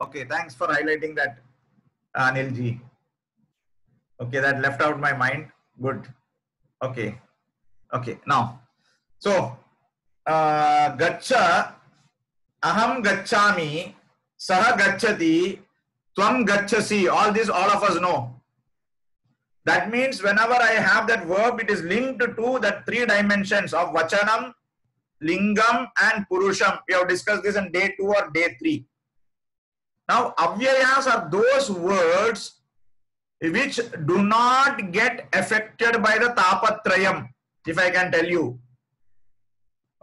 Okay, thanks for highlighting that, Anil ji. Okay, that left out my mind. Good. Okay. Okay. Now, so gaccha, aham gacchami, saha gacchati, tvam gacchasi. All this, all of us know. That means whenever I have that verb, it is linked to that three dimensions of vachanam, lingam, and purusham. We have discussed this in day 2 or day 3. Now, avyayas are those words which do not get affected by the tapatrayam, if I can tell you.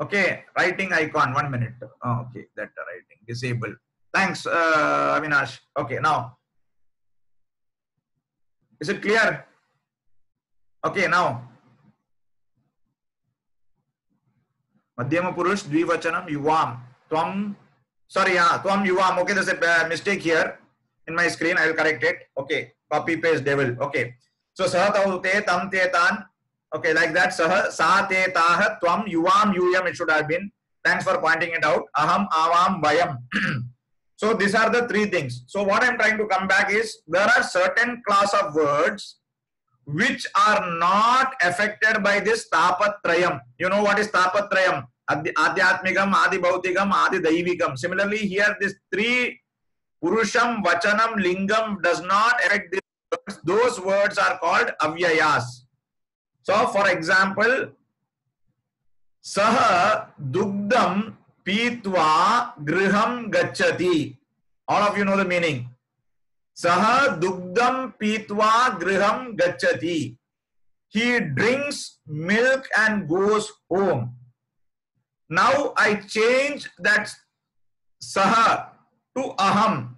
Okay, writing icon, 1 minute. Oh, okay, that writing, disabled. Thanks, Avinash. Okay, now, is it clear? Okay, now. Madhyama Purush, Dvivachanam, Yuvam. Tvam, sorry, Tvam Yuvam. Okay, there's a mistake here in my screen. I will correct it. Okay, copy paste devil. Okay. So, Saha Taute, Tam Te Tan. Okay, like that. Saha, Sa Te Taha, Tvam, Yuvam, Yuyam, it should have been. Thanks for pointing it out. Aham, Avam, Vayam. So, these are the three things. So, what I'm trying to come back is, there are certain class of words which are not affected by this tapatrayam. You know what is tapatrayam? Adhyatmikam, Adi Bhautikam, Adi Daivigam. Similarly, here this three, Purusham, Vachanam, Lingam does not affect these words. Those words are called avyayas. So, for example, Saha Dugdam Pitva Griham Gacchati. All of you know the meaning. Saha Dugdam Pitva Griham Gacchati. He drinks milk and goes home. Now I change that Saha to Aham.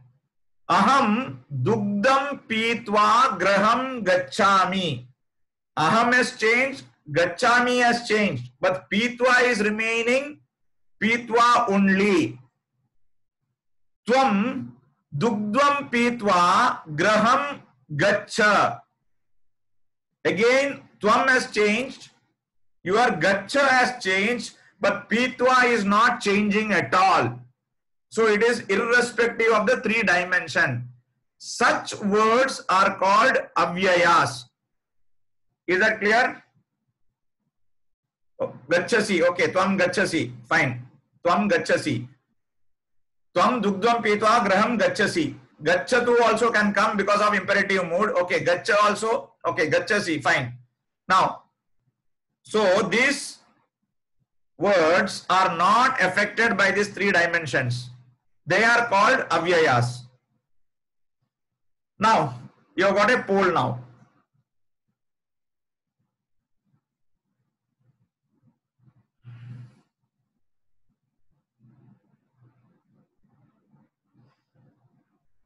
Aham Dugdam Pitva Griham Gacchami. Aham has changed, Gacchami has changed, but Pitva is remaining Pitva only. Tvam Dugdvam Pitva Graham Gaccha. Again, Tvam has changed, your Gaccha has changed, but Pitva is not changing at all. So it is irrespective of the three dimension. Such words are called avyayas. Is that clear? Oh, Gacchasi. Okay, Tvam Gacchasi. Fine. Tvam Gacchasi. Tvam Dugdvam Pitva Graham Gacchasi. Gacchatu also can come because of imperative mood. Okay, Gaccha also. Okay, Gacchasi. Fine. Now, so these words are not affected by these three dimensions. They are called avyayas. Now, you have got a poll now.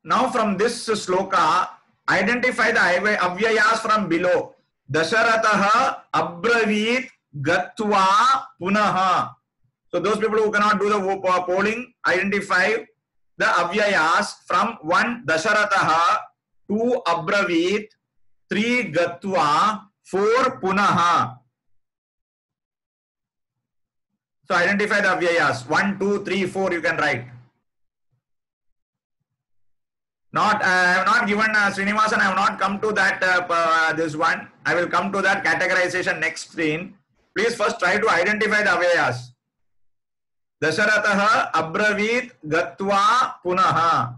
Now from this sloka, identify the avyayas from below. Dasharataha abravit gatva punaha. So those people who cannot do the polling, identify the avyayas from 1 Dasharataha, 2 abravit, 3 gatva, 4 punaha. So identify the avyayas. 1, 2, 3, 4 you can write. I have not given Srinivasan, I have not come to that this one. I will come to that categorization next screen. Please first try to identify the avyayas. Dasharataha abravit gatva punaha.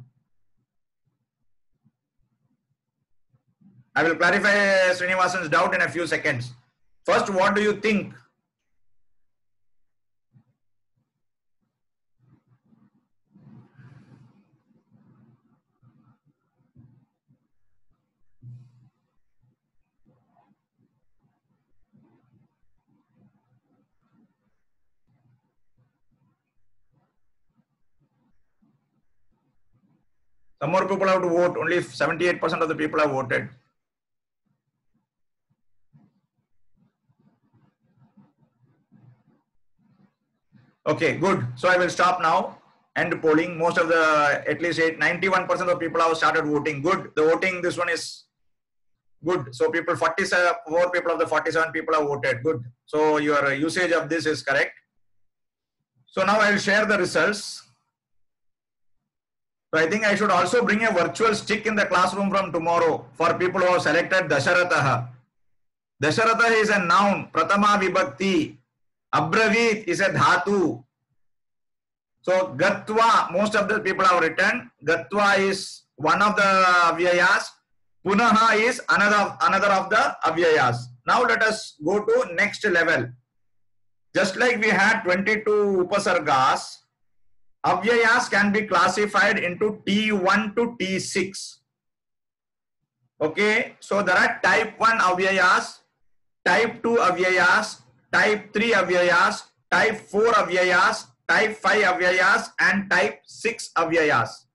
I will clarify Srinivasan's doubt in a few seconds. First, what do you think? Some more people have to vote. Only 78% of the people have voted. Okay, good. So I will stop now. End polling. Most of the, at least 91% of people have started voting. Good. The voting, this one is good. So people, 4 people of the 47 people have voted. Good. So your usage of this is correct. So now I will share the results. So I think I should also bring a virtual stick in the classroom from tomorrow for people who have selected Dasharatha. Dasharatha is a noun, Pratama Vibhakti. Abravit is a dhatu. So Gatva, most of the people have written. Gatva is one of the avyayas. Punaha is another of the avyayas. Now let us go to next level. Just like we had 22 upasargas, avyayas can be classified into T1 to T6. Okay, so there are type 1 avyayas, type 2 avyayas, type 3 avyayas, type 4 avyayas, type 5 avyayas, and type 6 avyayas.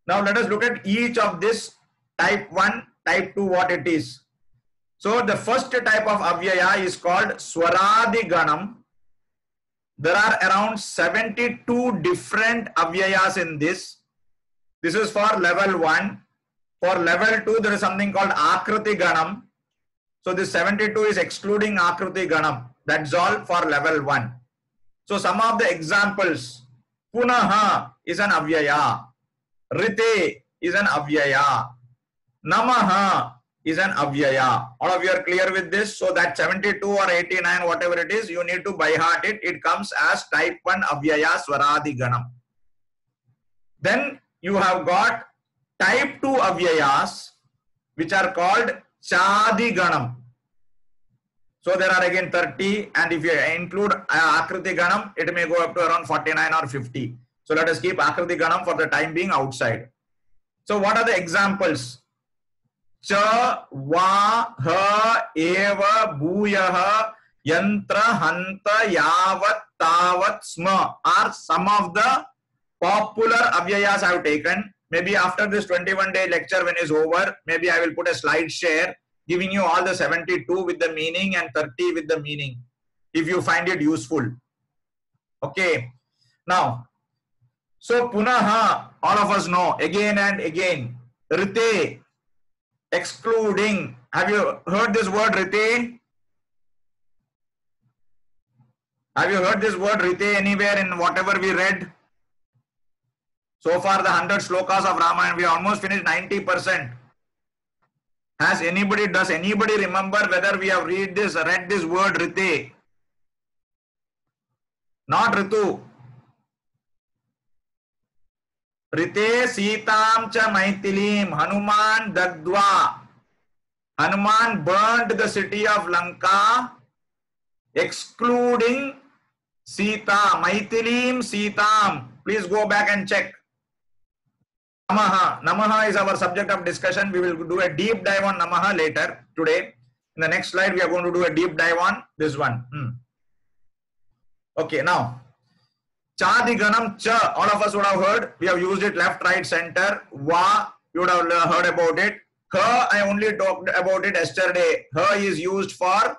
Now let us look at each of this type 1, type 2, what it is. So the first type of avyaya is called Swaradi Ganam. There are around 72 different avyayas in this. This is for level 1. For level 2, there is something called Akriti Ganam. So this 72 is excluding Akriti Ganam. That's all for level 1. So some of the examples. Punaha is an avyaya. Rite is an avyaya. Namaha is an avyaya. All of you are clear with this? So that 72 or 89, whatever it is, you need to by heart it. It comes as type 1 avyaya Swaradi Ganam. Then you have got type 2 avyayas, which are called Chadi Ganam. So there are again 30, and if you include Akriti Ganam, it may go up to around 49 or 50. So let us keep Akriti Ganam for the time being outside. So what are the examples? Cha, Va, Ha, Eva, Bhuyaha, Yantra, Hanta, Yavat, Tavat, Sma are some of the popular avyayas I have taken. Maybe after this 21-day lecture when it's over, maybe I will put a slide share giving you all the 72 with the meaning and 30 with the meaning, if you find it useful. Okay. Now, so Punaha, all of us know, again and again. Rite, excluding. Have you heard this word Rite? Have you heard this word Rite anywhere in whatever we read? So far the 100 slokas of Ramayana, we almost finished 90%. Does anybody remember whether we have read this word Rite? Not Ritu. Rite Sitam cha Maithilim, Hanuman Dagdva. Hanuman burned the city of Lanka, excluding Sita, Maithilim Sitam. Please go back and check. Namaha. Namaha is our subject of discussion. We will do a deep dive on Namaha later today. In the next slide, we are going to do a deep dive on this one. Okay, now. Chadi Ganam, Cha, all of us would have heard. We have used it left, right, center. Va, you would have heard about it. Ha, I only talked about it yesterday. Ha is used for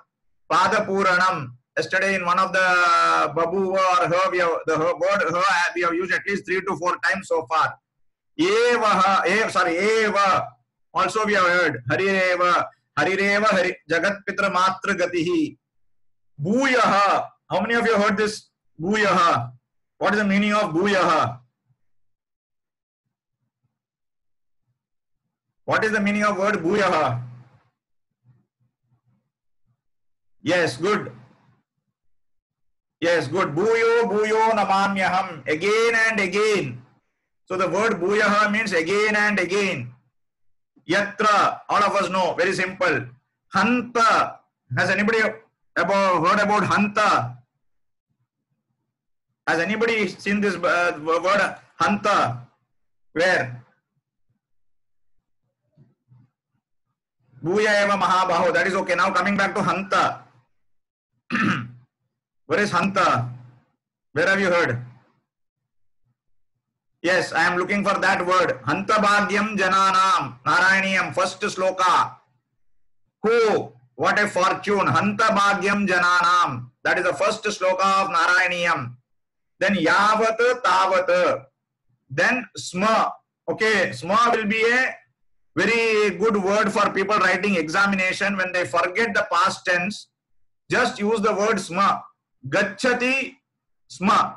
Pada Puranam. Yesterday in one of the Babu or Ha, the word Ha we have used at least 3 to 4 times so far. Eva, Eva. Also we have heard Harireva, Hari, Jagat Pitra Matra Gatihi. Bhuyaha. How many of you heard this? Bhuyaha. What is the meaning of Bhuyaha? What is the meaning of word Bhuyaha? Yes, good. Yes, good. Bhuyo namamyaham. Again and again. So the word Bhuyaha means again and again. Yatra, all of us know, very simple. Hanta. Has anybody heard about Hanta? Has anybody seen this word Hanta? Where? Bhuya eva Mahabaho. That is okay. Now coming back to Hanta. Where is Hanta? Where have you heard? Yes, I am looking for that word. Hanta Bhagyam Jananam. Narayaniyam. First sloka. Who? What a fortune. Hanta Bhagyam Jananam. That is the first sloka of Narayaniyam. Then Yavat Tavat. Then Sma. Okay, Sma will be a very good word for people writing examination. When they forget the past tense, just use the word Sma. Gacchati Sma.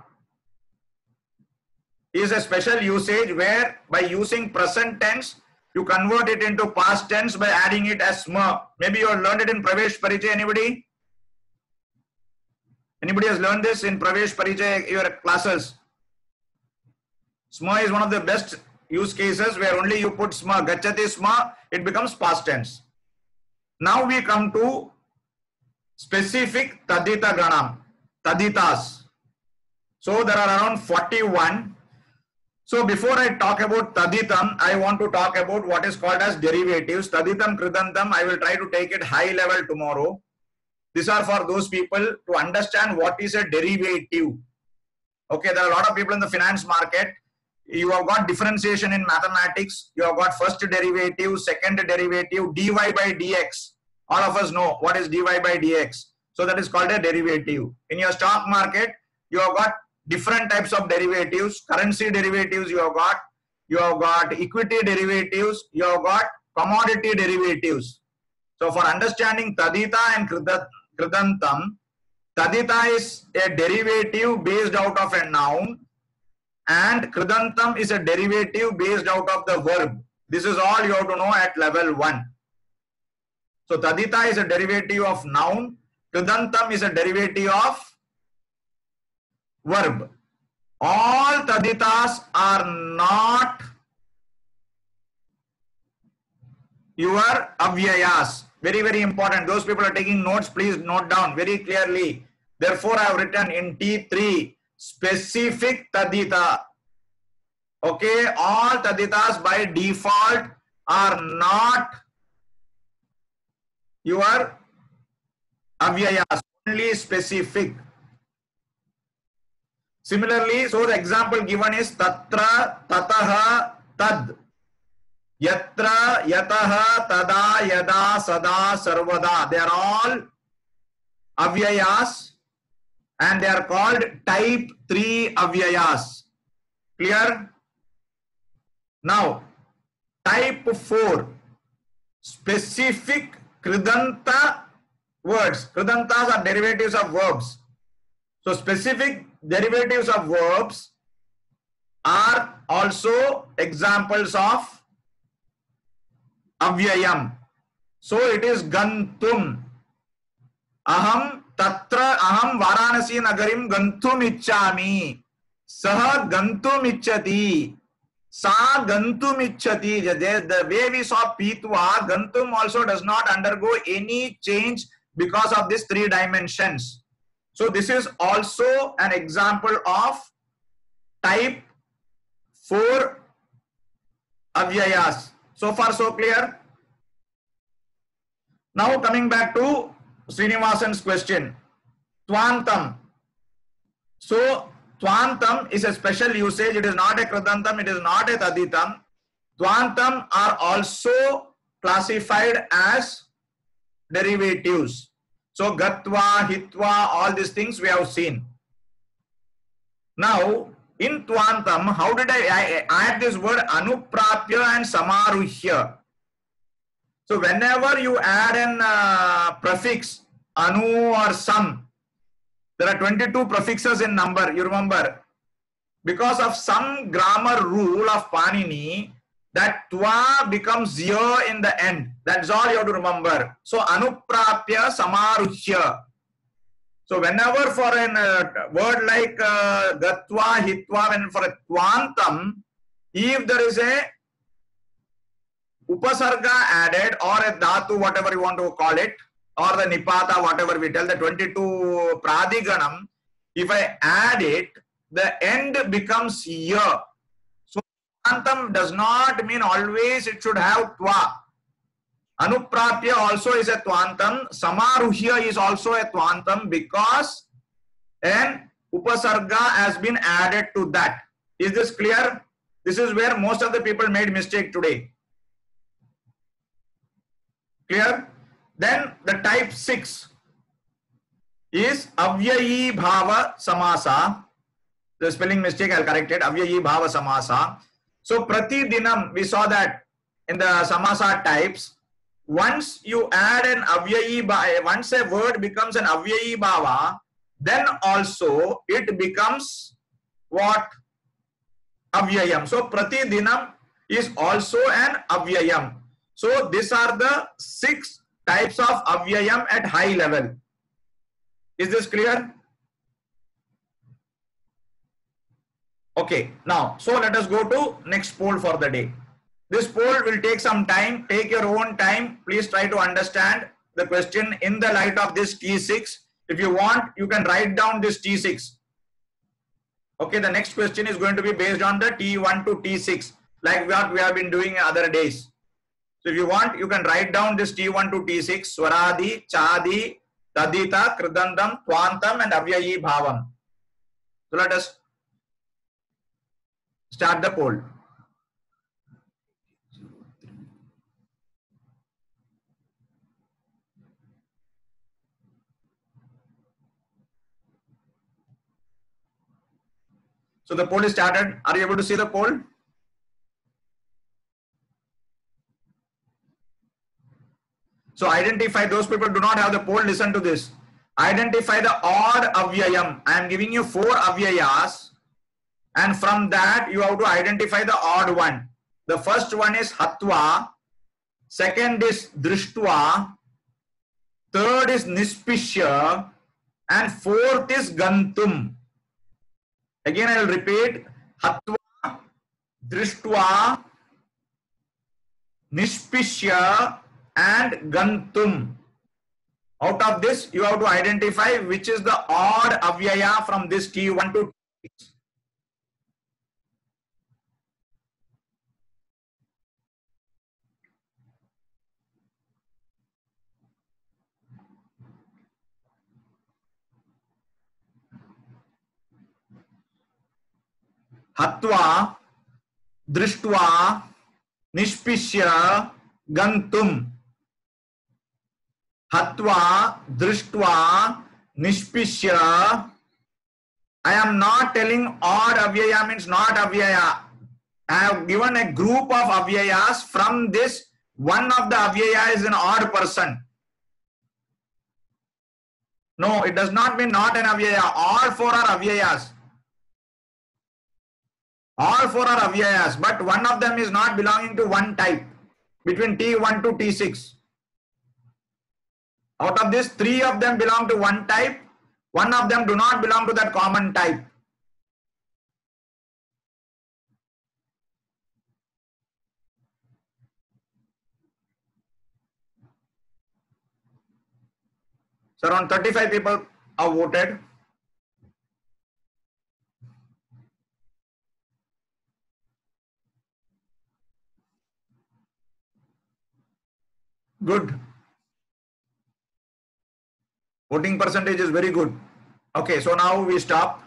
is a special usage where by using present tense, you convert it into past tense by adding it as sma. Maybe you have learned it in Pravesh Parichay. Anybody? Anybody has learned this in Pravesh Parichay, your classes? Sma is one of the best use cases where only you put sma, gachati sma, it becomes past tense. Now we come to specific tadita ganam, taditas. So there are around 41. So before I talk about taditam, I want to talk about what is called as derivatives. Taditam, kridantam, I will try to take it high level tomorrow. These are for those people to understand what is a derivative. Okay, there are a lot of people in the finance market. You have got differentiation in mathematics. You have got first derivative, second derivative, dy by dx. All of us know what is dy by dx. So that is called a derivative. In your stock market, you have got different types of derivatives. Currency derivatives you have got equity derivatives, you have got commodity derivatives. So for understanding tadita and kridantam, tadita is a derivative based out of a noun and kridantam is a derivative based out of the verb. This is all you have to know at level 1. So tadita is a derivative of noun, kridantam is a derivative of verb. All taditas are not your avyayas. Very, very important. Those people are taking notes, please note down very clearly. Therefore, I have written in T3 specific tadita. Okay, all taditas by default are not your avyayas, only specific. Similarly, so the example given is tatra, tataha, tad. Yatra, yataha, tada, yada, sada, sarvada. They are all avyayas and they are called type 3 avyayas. Clear? Now, type 4, specific kridanta words. Kridantas are derivatives of verbs. So, specific derivatives of verbs are also examples of avyayam. So it is gantum. Aham tatra aham Varanasi nagarim gantum ichchami. Saha gantum ichchati. Sa gantum ichchati. The way we saw pitva, gantum also does not undergo any change because of these 3 dimensions. So this is also an example of type 4 avyayas. So far so clear? Now coming back to Srinivasan's question. Twantam. So twantam is a special usage. It is not a kridantam. It is not a taditam. Twantam are also classified as derivatives. So gatva, hitva, all these things we have seen. Now in twantam, how did I add this word anuprapya and samaruhya? So whenever you add an prefix anu or sam, there are 22 prefixes in number, you remember. Because of some grammar rule of Panini, that twa becomes ya in the end. That's all you have to remember. So anuprapya samaruhya. So whenever for a word like gatva, hitva, and for a twantam, if there is a upasarga added or a dhatu, whatever you want to call it, or the nipata, whatever we tell, the 22 pradiganam, if I add it, the end becomes ya. So twantam does not mean always it should have twa. Anuprapya also is a twantam. Samaruhya is also a twantam because an upasarga has been added to that. Is this clear? This is where most of the people made mistake today. Clear? Then the type 6 is avyayi bhava samasa. The spelling mistake, I'll correct it. Avyayi bhava samasa. So prati dinam, we saw that in the samasa types. Once you add an avyayi bhava, once a word becomes an avyayi bhava, then also it becomes what? avyayam. So pratidinam is also an avyayam. So these are the 6 types of avyayam at high level. Is this clear? Okay, now, so let us go to next poll for the day. This poll will take some time. Take your own time. Please try to understand the question in the light of this T6. If you want, you can write down this T6. Okay, the next question is going to be based on the T1 to T6, like what we have been doing other days. So if you want, you can write down this T1 to T6, Swaradi, Chadi, Tadita, Kridandam, Twantam, and Avyayi Bhavam. So let us start the poll. So the poll is started. Are you able to see the poll? So identify those people who do not have the poll. Listen to this. Identify the odd avyayam. I am giving you 4 avyayas, and from that you have to identify the odd one. The first one is hatva, second is drishtva, third is nispishya, and fourth is gantum. Again I will repeat: hatva, drishtva, nispishya, and gantum. Out of this, you have to identify which is the odd avyaya from this T1 to T6. Hatva, drishtva, nispishya, gantum. Hatva, drishtva, nispishya. I am not telling odd avyaya means not avyaya. I have given a group of avyayas. From this, one of the avyaya is an odd person. No, it does not mean not an avyaya. All 4 are avyayas. All 4 are avyayas, but one of them is not belonging to one type between T1 to T6. Out of this, 3 of them belong to one type, one of them do not belong to that common type. So around 35 people have voted. Good. Voting percentage is very good. Okay, so now we stop.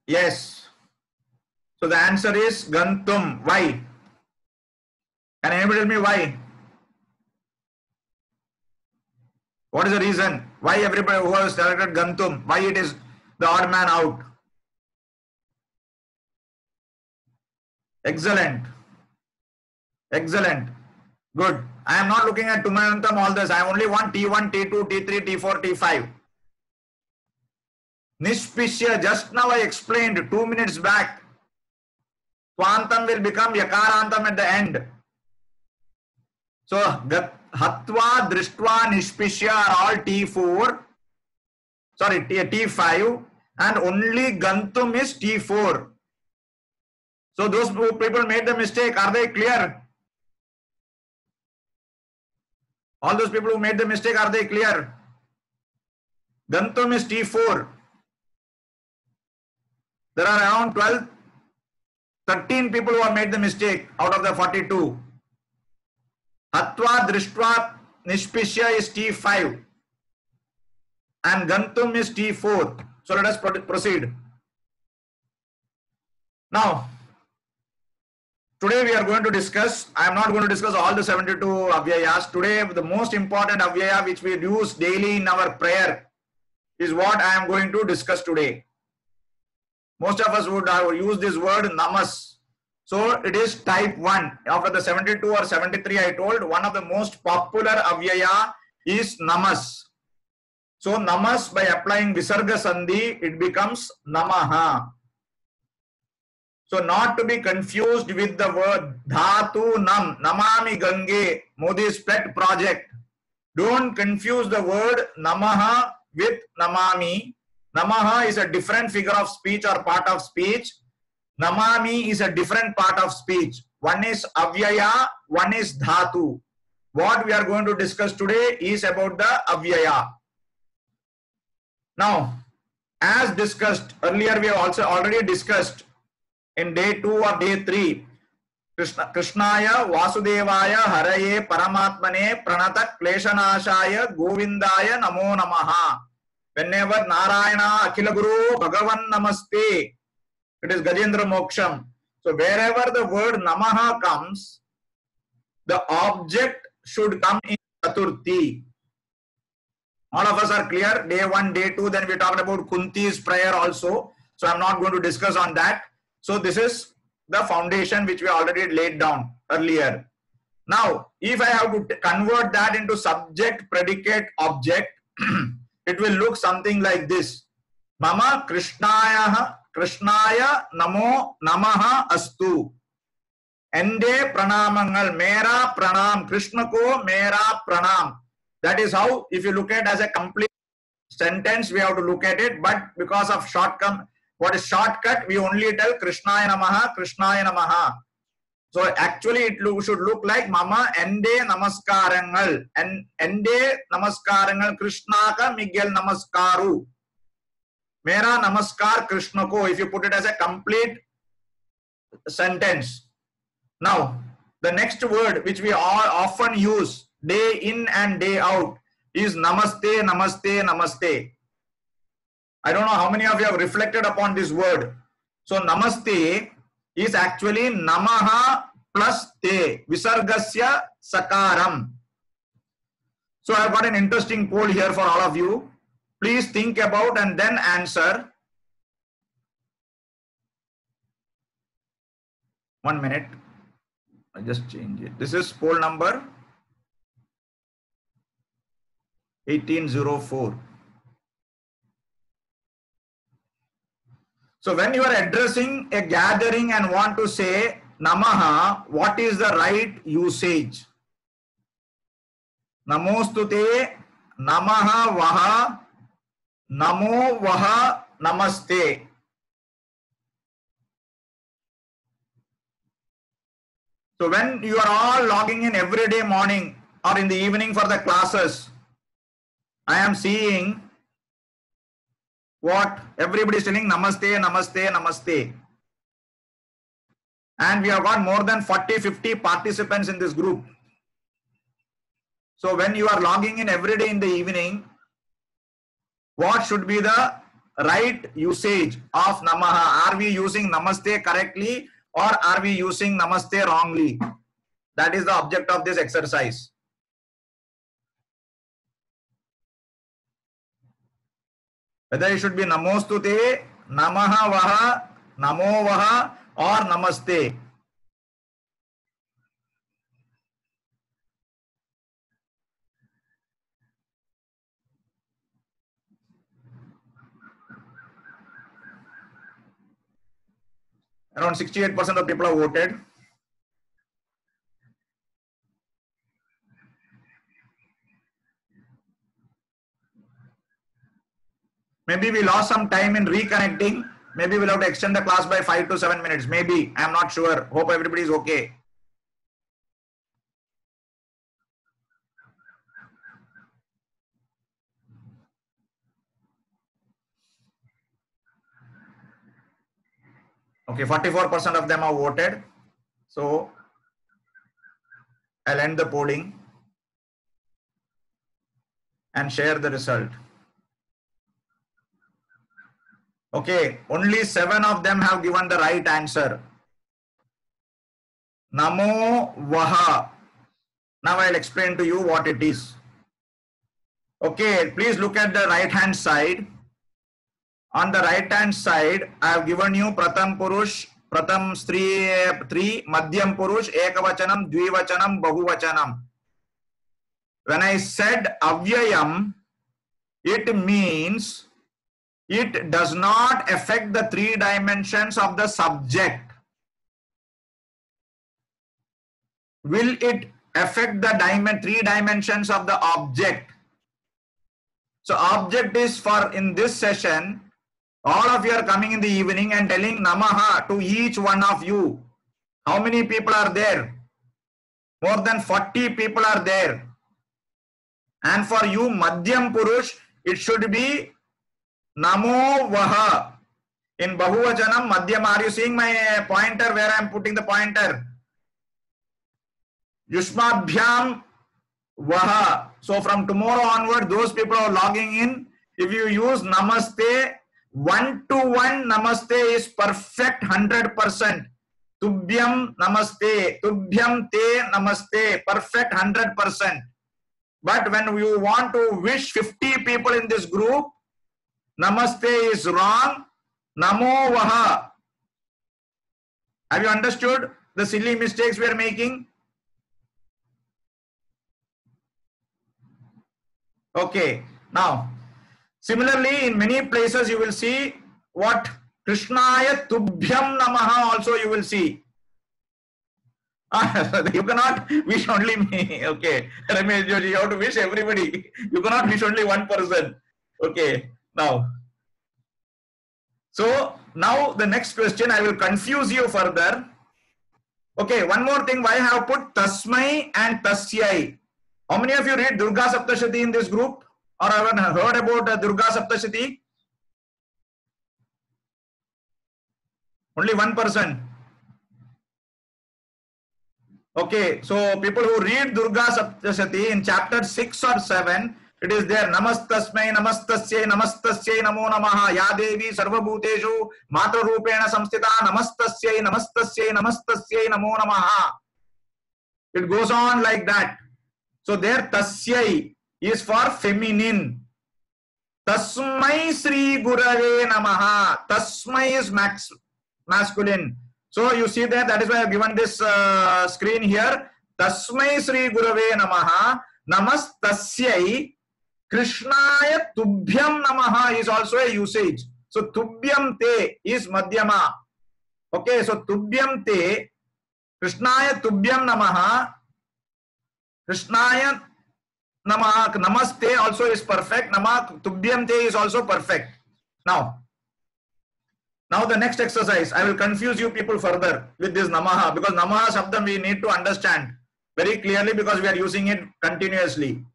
Yes. So the answer is gantum. Why? Can anybody tell me why? What is the reason? Why everybody who has selected gantum? Why it is the odd man out? Excellent. Excellent. Good. I am not looking at Tumanantam all this. I only want T1, T2, T3, T4, T5. Nispishya, just now I explained 2 minutes back. Twantam will become Yakarantam at the end. So, Hatva, Drishtva, Nispishya are all T4. Sorry, T5. And only Gantum is T4. So those people made the mistake. Are they clear? All those people who made the mistake, are they clear? Gantum is T4. There are around 13 people who have made the mistake out of the 42. Hatva, Drishtva, Nispishya is T5. And Gantum is T4. So let us proceed. Now, today we are going to discuss, I am not going to discuss all the 72 avyayas. Today the most important avyaya which we use daily in our prayer is what I am going to discuss today. Most of us would use this word namas. So it is type 1. After the 72 or 73 I told, one of the most popular avyaya is namas. So namas, by applying visarga sandhi, it becomes namaha. So not to be confused with the word dhatu nam, namami gange, Modi's pet project. Don't confuse the word namaha with namami. Namaha is a different figure of speech or part of speech. Namami is a different part of speech. One is avyaya, one is dhatu. What we are going to discuss today is about the avyaya. Now, as discussed earlier, we have also already discussed in day 2 or day 3, Krishnaya Vasudevaya Haraye Paramatmane Pranata Kleshanashaya Govindaya Namo Namaha. Whenever Narayana Akhila Guru Bhagavan Namaste, it is Gajendra Moksham. So wherever the word Namaha comes, the object should come in Chaturthi. All of us are clear. Day 1, day 2, then we talked about Kunti's prayer also. So I'm not going to discuss on that. So this is the foundation which we already laid down earlier. Now, if I have to convert that into subject, predicate, object, it will look something like this. Mama Krishnaya Namo Namaha Astu. Ende pranamangal, mera pranam, Krishna ko mera pranam. That is how, if you look at as a complete sentence, we have to look at it. But because of what is shortcut, we only tell Krishnaya Namaha, Krishnaya Namaha. So actually it should look like Mama Ende Namaskarangal. And Ende Namaskarangal, Krishna ka Miguel Namaskaru. Mera Namaskar Krishna ko, if you put it as a complete sentence. Now, the next word which we all often use day in and day out is Namaste, Namaste, Namaste. I don't know how many of you have reflected upon this word. So Namaste is actually Namaha plus Te, Visargasya Sakaram. So I've got an interesting poll here for all of you. Please think about and then answer. 1 minute. I just change it. This is poll number 1804. So when you are addressing a gathering and want to say Namaha, what is the right usage? Namostute, Namaha Vaha, Namo Vaha, Namaste. So when you are all logging in every day morning or in the evening for the classes, I am seeing what everybody is telling, Namaste, Namaste, Namaste. And we have got more than 40-50 participants in this group. So when you are logging in every day in the evening, what should be the right usage of Namaha? Are we using Namaste correctly or are we using Namaste wrongly? That is the object of this exercise. Whether it should be Namostute, Namaha Vaha, Namo Vaha or Namaste. Around 68% of people have voted. Maybe we lost some time in reconnecting. Maybe we'll have to extend the class by 5 to 7 minutes. Maybe. I'm not sure. Hope everybody is okay. Okay, 44% of them have voted. So I'll end the polling and share the result. Okay, only 7 of them have given the right answer. Namo Vaha. Now I'll explain to you what it is. Okay, please look at the right hand side. On the right hand side, I have given you Pratham Purush, Pratham Stri 3, Madhyam Purush, Ekavachanam, Dvivachanam, Bahuvachanam. When I said avyayam, it means it does not affect the three dimensions of the subject. Will it affect the three dimensions of the object? So object is for, in this session, all of you are coming in the evening and telling Namaha to each one of you. How many people are there? More than 40 people are there. And for you, Madhyam Purush, it should be Namo Vaha. In Bahuvachanam, Madhyam, are you seeing my pointer where I am putting the pointer? Yushmabhyam Vaha. So from tomorrow onward, those people are logging in. If you use Namaste, one-to-one Namaste is perfect 100%. Tubhyam Namaste, Tubhyam Te Namaste, perfect 100%. But when you want to wish 50 people in this group, Namaste is wrong. Namo Vaha. Have you understood the silly mistakes we are making? Okay. Now, similarly, in many places you will see what Krishnaya Tubhyam Namaha also you will see. You cannot wish only me. Okay. Ramesh Joji, you have to wish everybody. You cannot wish only one person. Okay. Now, so now the next question, I will confuse you further. Okay, one more thing, why I have put Tasmai and Tasyai. How many of you read Durga Saptashati in this group? Or have heard about Durga Saptashati? Only one person. Okay, so people who read Durga Saptashati in chapter 6 or 7, it is there. Namastasmai, Namastasyai, Namastasyai, Namo Namaha, Ya Devi, Sarvabhuteshu, Matra Rupena Samstita, Namastasyai, Namastasyai, Namastasyai, Namo Namaha. It goes on like that. So there Tasyai is for feminine. Tasmai Sri Gurave Namaha. Tasmai is masculine. So you see that is why I have given this screen here. Tasmai Sri Gurave Namaha. Namastasyai. Krishnaya Tubhyam Namaha is also a usage. So Tubhyam Te is Madhyama. Okay, so Tubhyam Te, Krishnaya Tubhyam Namaha, Krishnaya Namaha, Namaste also is perfect. Namah Tubhyam Te is also perfect. Now the next exercise, I will confuse you people further with this Namaha, because Namaha Shabdam we need to understand very clearly because we are using it continuously.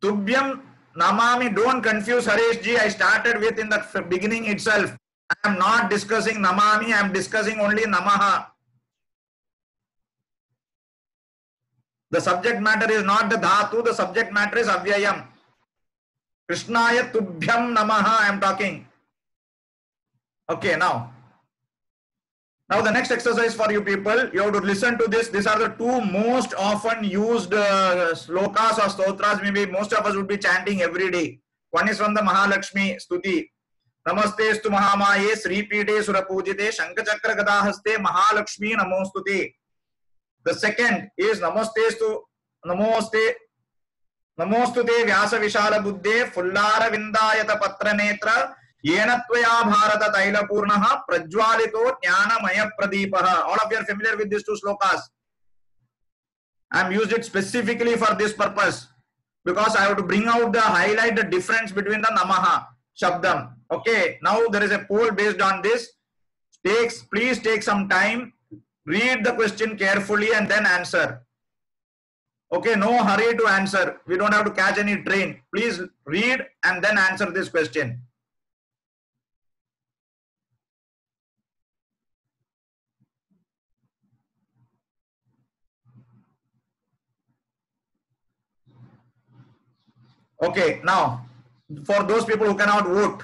Tubhyam Namami, don't confuse Haresh ji. I started with in the beginning itself. I am not discussing Namami, I am discussing only Namaha. The subject matter is not the Dhatu, the subject matter is Avyayam. Krishnaya Tubhyam Namaha I am talking. Okay, now the next exercise for you people, you have to listen to this. These are the two most often used slokas or stotras. Maybe most of us would be chanting every day. One is from the Mahalakshmi Stuti. Namaste stu Mahamaye Sri Pite Surapujite Shankachakra Gadahaste Mahalakshmi Namostute. The second is Namaste stu Namostute Vyasa Vishala Buddhe Fullara Vindayata Patra Netra Yenatwaya Bharata Taila Purnaha Prajwalito Jnana Maya Pradipaha. All of you are familiar with these two slokas. I am used it specifically for this purpose because I have to bring out highlight the difference between the Namaha Shabdam. Okay, now there is a poll based on this. Please take some time, read the question carefully and then answer. Okay, no hurry to answer. We don't have to catch any train. Please read and then answer this question. Okay, now for those people who cannot vote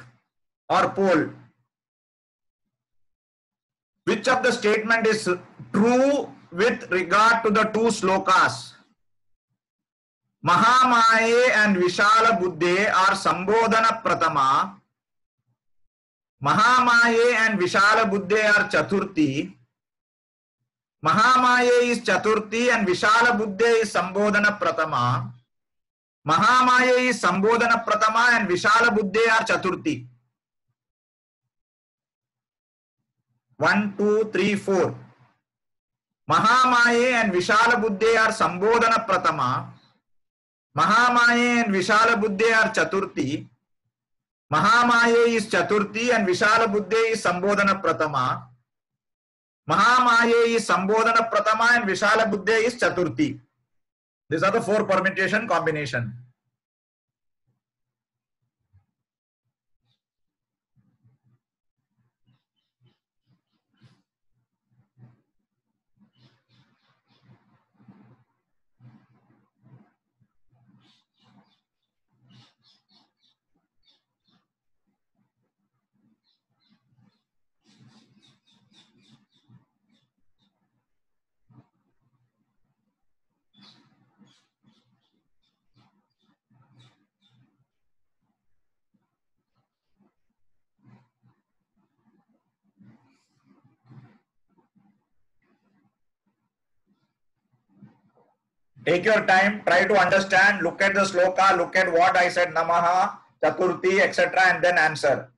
or poll, which of the statement is true with regard to the two slokas? Mahamaye and Vishala Buddhe are Sambodhana Pratama. Mahamaye and Vishala Buddhe are Chaturthi. Mahamaye is Chaturthi and Vishala Buddhe is Sambodhana Pratama. Mahamaye is Sambodhana Pratama and Vishala Buddhe are Chaturthi. 1, 2, 3, 4. Mahamaye and Vishala Buddhe are Sambodhana Pratama. Mahamaye and Vishala Buddhe are Chaturthi. Mahamaye is Chaturthi and Vishala Buddhe is Sambodhana Pratama. Mahamaye is Sambodhana Pratama and Vishala Buddhe is Chaturthi. These are the 4 permutation combination. Take your time, try to understand, look at the sloka, look at what I said, Namaha, Chaturthi, etc. and then answer.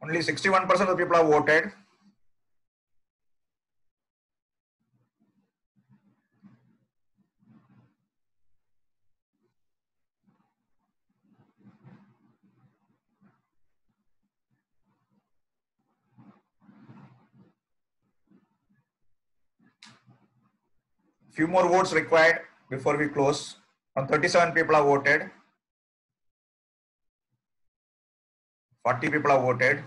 Only 61% of the people have voted. Few more votes required before we close. 37 people have voted. 40 people have voted.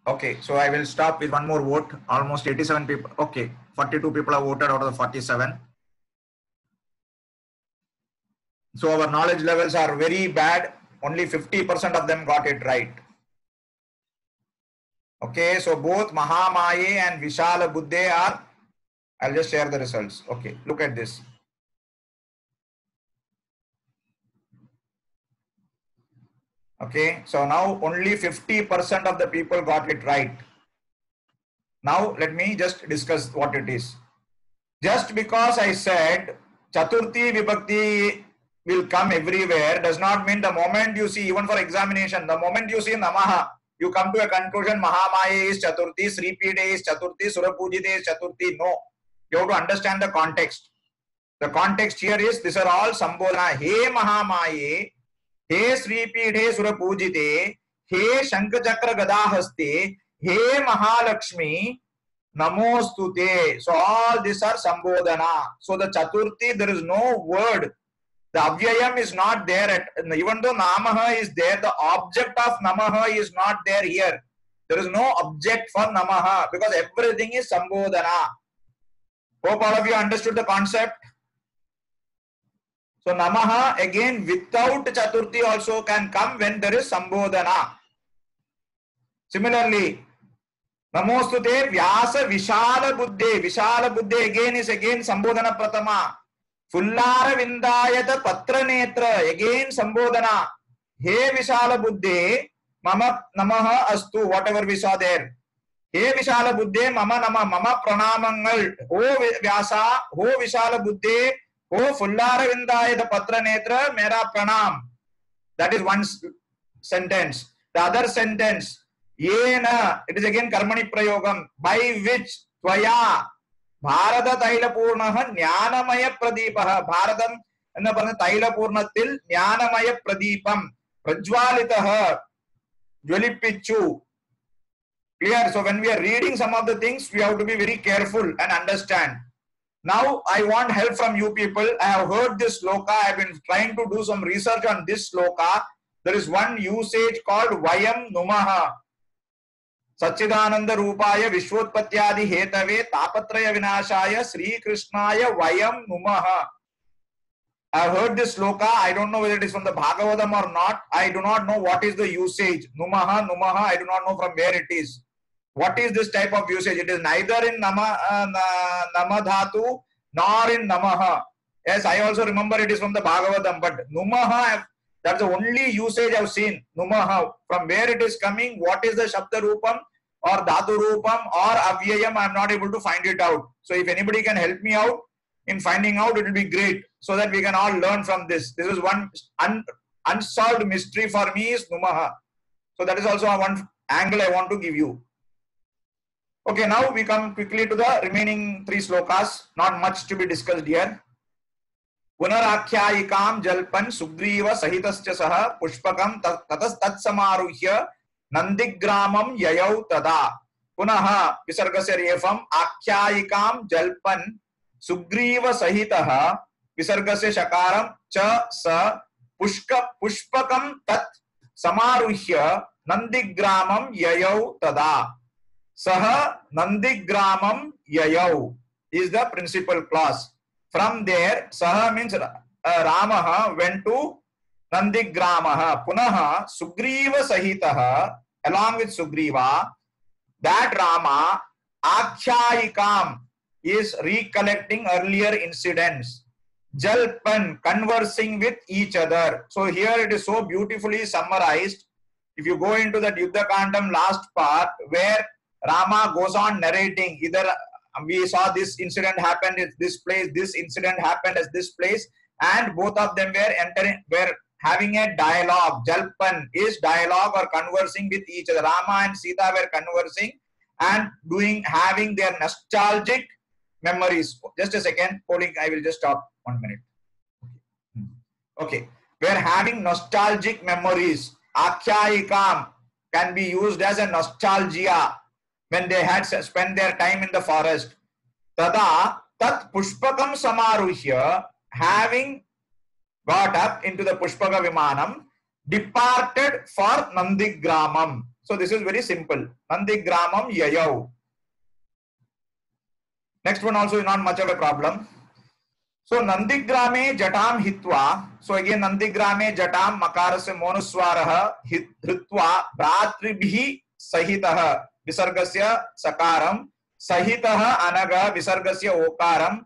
Okay, so I will stop with one more vote. Almost 87 people. Okay, 42 people have voted out of the 47. So our knowledge levels are very bad. Only 50% of them got it right. Okay, so both Mahamaye and Vishala Buddhe are, I'll just share the results. Okay, look at this. Okay, so now only 50% of the people got it right. Now let me just discuss what it is. Just because I said Chaturthi Vibhakti will come everywhere does not mean the moment you see, even for examination, the moment you see Namaha, you come to a conclusion Mahamaye is Chaturthi, Sripide is Chaturthi, Surapujite is Chaturthi. No, you have to understand the context. The context here is these are all Sambodhana. He Mahamaye, He Sripide Surapujite, He Shankachakra Gadahaste, He Mahalakshmi, Namostute. So all these are Sambodhana. So the Chaturthi, there is no word. The Avyayam is not there. Even though Namaha is there, the object of Namaha is not there here. There is no object for Namaha because everything is Sambodhana. Hope all of you understood the concept. So Namaha again without Chaturthi also can come when there is Sambodhana. Similarly, Namostute Vyasa Vishala Buddhe. Vishala Buddhe again is again Sambodhana Pratama. Fullara Vindayata Patra Netra again Sambodhana. He Vishala Buddhe Mama Namaha Astu. Whatever we saw there. He Vishala Buddhe Mama Nama Mama Pranamangal. Ho Vyasa Ho Vishala Buddhe Ho Fullara Vindayata Patra Netra Mera Pranam. That is one sentence. The other sentence. Yena, it is again karmani prayogam, by which tvaya Bharata Tailapurnaha Jnanamaya Pradipah. Bharatam and the Tailapurnatil Jnanamaya Pradipam Prajwalitaha Jwalipichu. Clear? So when we are reading some of the things, we have to be very careful and understand. Now I want help from you people. I have heard this sloka. I have been trying to do some research on this sloka. There is one usage called Vayam Numaha. Sachidananda Rupaya Vishwotpatyadi Hetave Tapatraya Vinashaya Sri Krishnaya Vayam Numaha. I have heard this sloka. I don't know whether it is from the Bhagavatam or not. I do not know what is the usage. Numaha, Numaha. I do not know from where it is. What is this type of usage? It is neither in Namadhatu nor in Namaha. Yes, I also remember it is from the Bhagavatam, but Numaha, that's the only usage I have seen. Numaha, from where it is coming, what is the Shabda Rupam or Dhatu Rupam or Avyayam, I am not able to find it out. So if anybody can help me out in finding out, it will be great, so that we can all learn from this. This is one unsolved mystery for me, is Numaha. So that is also one angle I want to give you. Okay, now we come quickly to the remaining three slokas. Not much to be discussed here. Punarakhyaikam jalpan sugriva sahitascha saha pushpakam tatas tatsamaruhya nandigramam yayau tada. Punaha visargasya refam akhyaikam jalpan sugriva sahitaha visargasya shakaram cha sa pushpakam tat samaruhya nandigramam yayau tada. Saha Nandigramam Yayau is the principal clause. From there, Saha means Ramaha went to Nandigramaha. Punaha Sugriva Sahitaha, along with Sugriva, that Rama Akhyayikam is recollecting earlier incidents. Jalpan, conversing with each other. So here it is so beautifully summarized. If you go into that Yuddha Kandam last part, where Rama goes on narrating, either we saw this incident happened at this place, this incident happened at this place, and both of them were having a dialogue. Jalpan is dialogue or conversing with each other. Rama and Sita were conversing and having their nostalgic memories. Just a second, polling, I will just stop 1 minute. Okay, we are having nostalgic memories. Akhyayikam can be used as a nostalgia when they had spent their time in the forest. Tada tat pushpakam samaruhya, having got up into the Pushpaka Vimanam, departed for Nandigramam. So this is very simple. Nandigramam Yayau. Next one also is not much of a problem. So Nandigrame Jatam Hitva. So again Nandigrame Jatam Makarasya Monuswaraha Hitva Bhatribhi Sahitaha Visargasya Sakaram Sahitaha Anaga Visargasya Okaram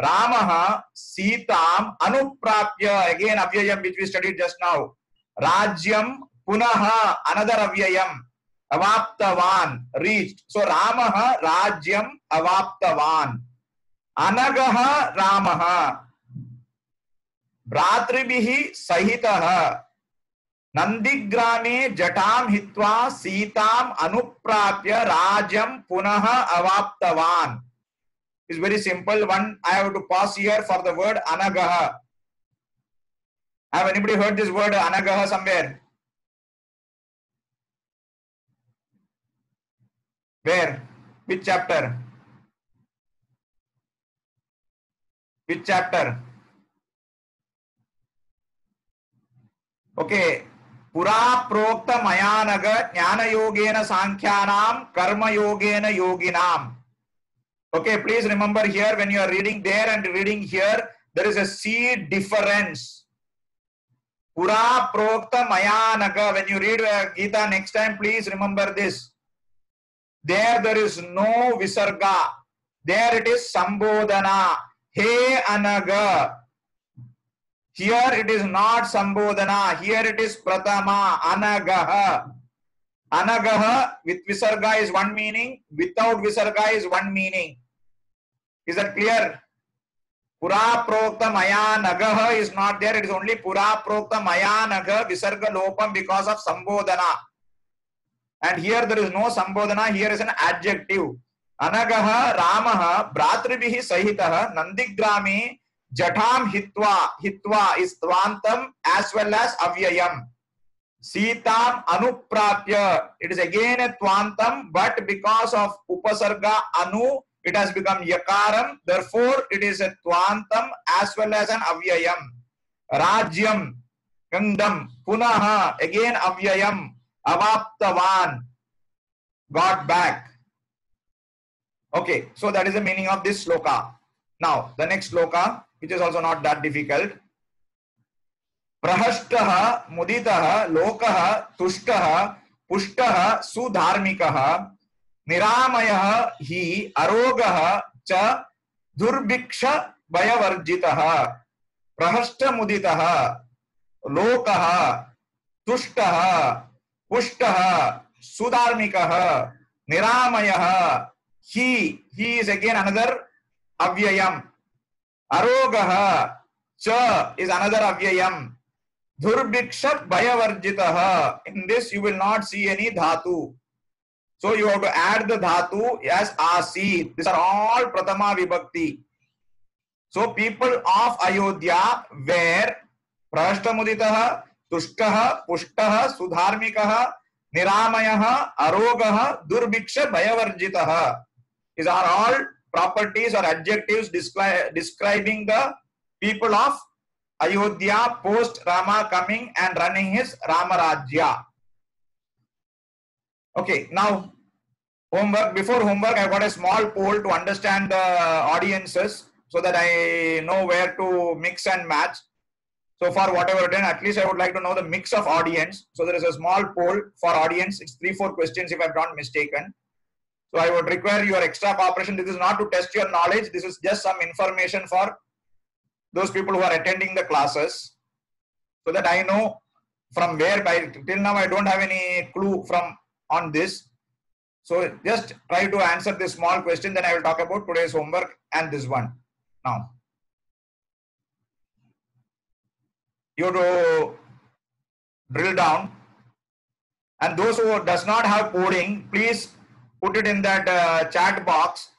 Ramaha Sitam Anuprapya, again Avyayam which we studied just now. Rajyam Punaha, another Avyayam. Avaptavan, reached. So Ramaha Rajyam Avaptavan. Anagaha Ramaha. Bhatribihi Sahitaha. Nandigrame Jatam Hitva Sitam Anuprapya Rajyam Punaha Avaptavan. It's very simple. One, I have to pause here for the word Anagaha. Have anybody heard this word Anagaha somewhere? Where? Which chapter? Which chapter? Okay. Pura prokta mayanaga jnana yogena sankhyanam karma yogena yoginam. Okay, please remember here when you are reading there and reading here, there is a seed difference. Pura prokta mayanaga. When you read Gita next time, please remember this. There is no visarga. There it is sambodhana. He anaga. Here it is not sambodhana. Here it is pratama. Anagaha. Anagaha with visarga is one meaning. Without visarga is one meaning. Is that clear? Pura prokta maya nagaha is not there. It is only pura prokta maya nagaha visarga lopam because of sambodhana. and here there is no Sambodhana, here is an adjective. Anagaha Ramaha Bhratribhihi Sahitaha Nandigrami Jatam Hitva. Hitva is Tvantam as well as Avyayam. Sitam Anuprapya. It is again a Tvantam, but because of Upasarga Anu, it has become Yakaram. Therefore, it is a Tvantam as well as an Avyayam. Rajyam, Kingdom, Punaha, again Avyayam, Avaptavan, got back. Okay, so that is the meaning of this sloka. Now, the next sloka, which is also not that difficult. Prahashtaha, Muditaha, Lokaha, Tushtaha, Pushtaha, Sudharmikaha, Niramayaha, Hi, Arogaha, Cha, Durbhiksha, Bayavarjitaha, Prahashta Muditaha, Lokaha, Tushtaha, Pushtaha, Sudharmikaha, Niramayaha, He is again another Avyayam. Arogaha, Cha is another Avyayam. Durbhiksha Bayavarjitaha. In this you will not see any dhatu. So you have to add the dhatu as Asit. These are all Pratama Vibhakti. So people of Ayodhya were Prashtamuditaha, Tushtaha, Pushtaha, Sudharmikaha, Niramayaha, Arogaha, Durbhiksha Bayavarjitaha. These are all properties or adjectives describing the people of Ayodhya post Rama coming and running his Ramarajya. Okay, now homework. Before homework, I got a small poll to understand the audiences so that I know where to mix and match. So far, whatever done, at least I would like to know the mix of audience. So there is a small poll for audience. It's 3-4 questions if I'm not mistaken. So I would require your extra cooperation. This is not to test your knowledge. This is just some information for those people who are attending the classes, so that I know from where. Till now I don't have any clue on this. So just try to answer this small question, then I will talk about today's homework and this one. Now, you have to drill down, and those who does not have coding, please put it in that chat box.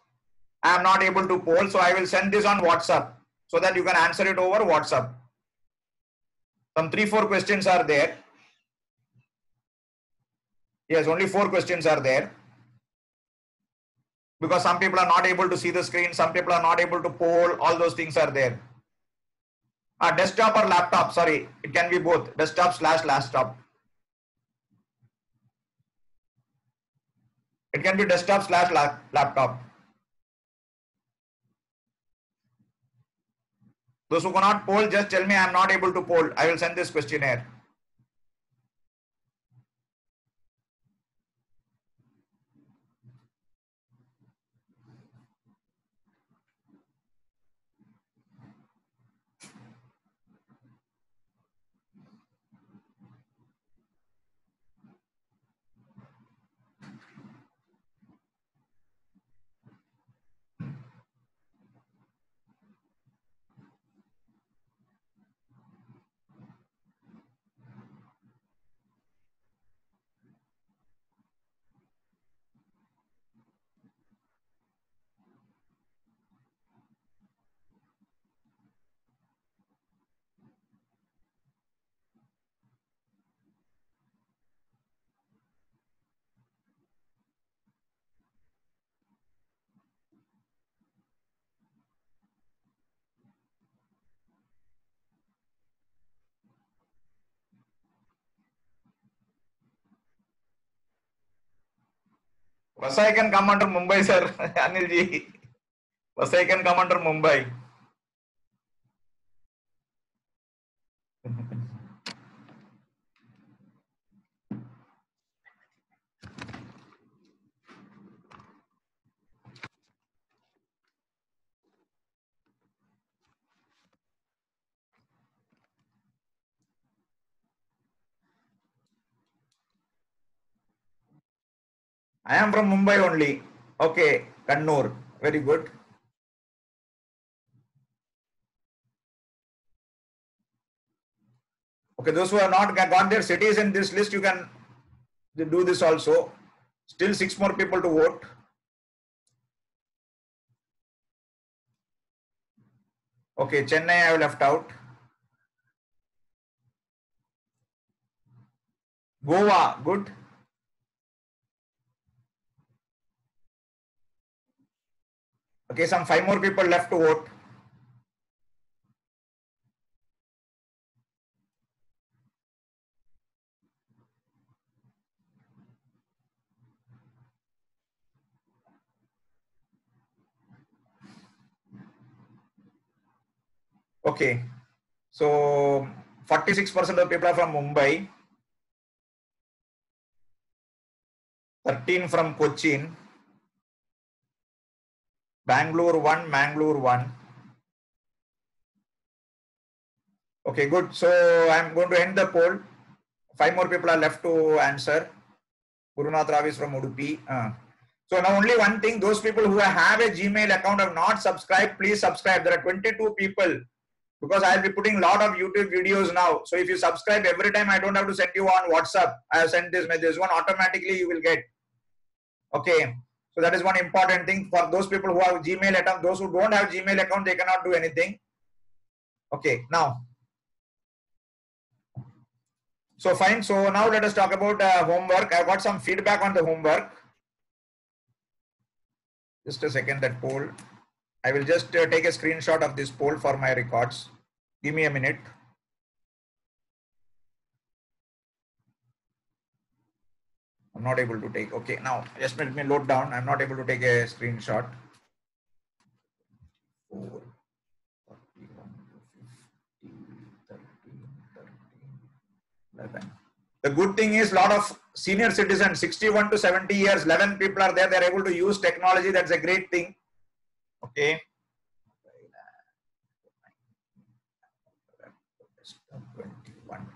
I am not able to poll, so I will send this on WhatsApp so that you can answer it over WhatsApp. Some 3-4 questions are there. Yes, only 4 questions are there. Because some people are not able to see the screen, some people are not able to poll, all those things are there. Desktop or laptop, sorry, it can be both, desktop/laptop. It can be desktop/laptop. Those who cannot poll, just tell me I am not able to poll. I will send this questionnaire. Vasai can come under Mumbai, sir. Anil ji. Vasai can come under Mumbai. I am from Mumbai only. Okay, Kannur. Very good. Okay, those who have not got their cities in this list, you can do this also. Still 6 more people to vote. Okay, Chennai I have left out. Goa, good. Okay, some 5 more people left to vote. Okay, so 46% of people are from Mumbai, 13 from Cochin, Bangalore 1, Mangalore 1. Okay, good. So I'm going to end the poll. 5 more people are left to answer. Gurunath Ravi is from Udupi. So now only one thing, those people who have a Gmail account have not subscribed, please subscribe. There are 22 people because I'll be putting a lot of YouTube videos now. So if you subscribe every time, I don't have to send you on WhatsApp. I have sent this message. One automatically you will get. Okay. So that is one important thing for those people who have Gmail account. Those who don't have Gmail account, they cannot do anything. Okay. Now. So fine. So now let us talk about homework. I got some feedback on the homework. Just a second, that poll. I will just take a screenshot of this poll for my records. Give me a minute. I'm not able to take. Okay, now just let me load down. I'm not able to take a screenshot. 4, 41, 50, 13, 11. The good thing is a lot of senior citizens, 61 to 70 years, 11 people are there. They're able to use technology. That's a great thing. Okay. 21.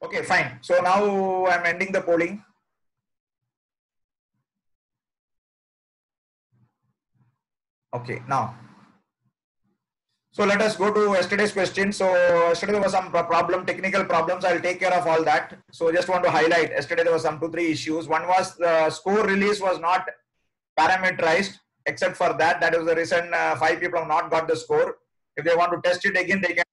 Okay, fine. So now I'm ending the polling. Okay, now. So let us go to yesterday's question. So yesterday there was some technical problems. I'll take care of all that. So just want to highlight, yesterday there was some 2-3 issues. One was the score release was not parameterized. Except for that, that is the reason 5 people have not got the score. If they want to test it again, they can.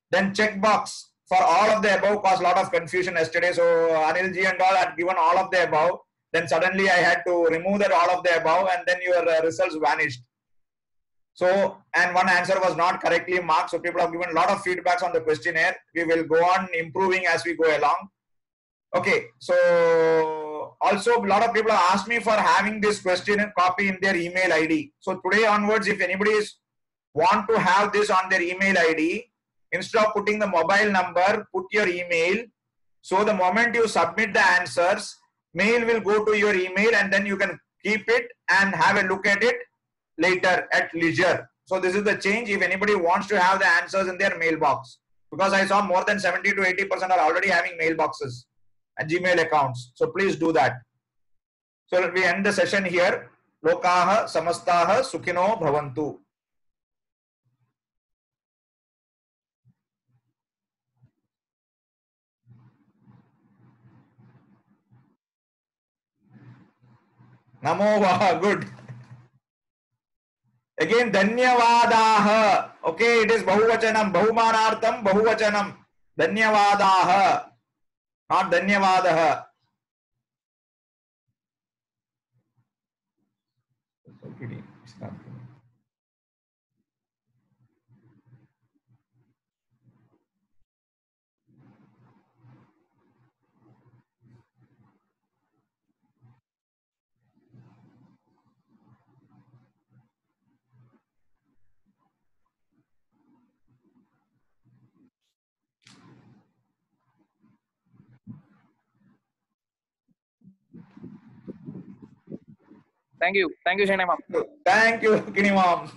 Then checkbox for all of the above caused a lot of confusion yesterday. So Anil Ji and all had given all of the above. Then suddenly I had to remove that all of the above, and then your results vanished. So, and one answer was not correctly marked. So people have given a lot of feedbacks on the questionnaire. We will go on improving as we go along. Okay, so also a lot of people have asked me for having this question and copy in their email ID. So today onwards, if anybody want to have this on their email ID, instead of putting the mobile number, put your email. So the moment you submit the answers, mail will go to your email, and then you can keep it and have a look at it later at leisure. So this is the change. If anybody wants to have the answers in their mailbox, because I saw more than 70 to 80% are already having mailboxes and Gmail accounts. So please do that. So we end the session here. Lokaha samastaha sukhino bhavantu. Namo Vaha, good. Again, dhanyavadaha. Okay, it is bahuvachanam, bahumanartham, bahuvachanam. Dhanyavadaha, not dhanyavadaha. Thank you, Shane Ma'am. Thank you, Kini Mom.